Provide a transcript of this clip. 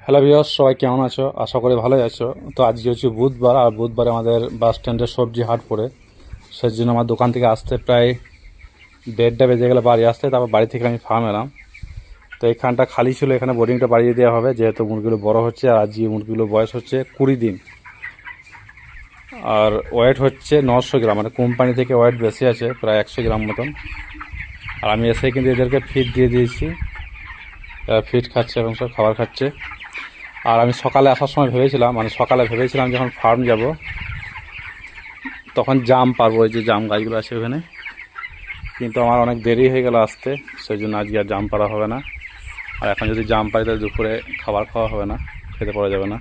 Hello viewers, সবাই কেমন আছো? আশা করি ভালোই আছো। তো আজকে হচ্ছে বুধবার, আর বুধবারে আমাদের বাস স্ট্যান্ডে সবজি হাট পড়ে। সেই জন্য আমার দোকান থেকে আসতে প্রায় 1:30 বেজে গেলে বাড়ি আসতে। তারপর বাড়ি থেকে আমি ফার্ম এলাম। তো এইখানটা খালি ছিল, এখানে বোর্ডিংটা বাড়িয়ে দেওয়া হবে, যেহেতু মুরগিগুলো বড় হচ্ছে। আর আজকে মুরগিগুলো বয়স হচ্ছে 20 দিন, আর ওয়েট হচ্ছে 900 গ্রাম। মানে কোম্পানি থেকে ওয়েট বেশি আছে, প্রায় 100 গ্রাম মতন। আর আমি এসে কিন্তু এদেরকে ফিড দিয়ে দিয়েছি, ফিড খাচ্ছে এবং সব খাবার খাচ্ছে। আর আমি সকালে আসার সময় ভেবেছিলাম, যখন ফার্ম যাব তখন জাম পারবো, ওই যে জাম গাছগুলো আছে ওখানে। কিন্তু আমার অনেক দেরি হয়ে গেল আসতে, সেই জন্য আজকে আর জাম পারা হবে না। আর এখন যদি জাম পাই তাহলে দুপুরে খাবার খাওয়া হবে না, খেতে পারা যাবে না।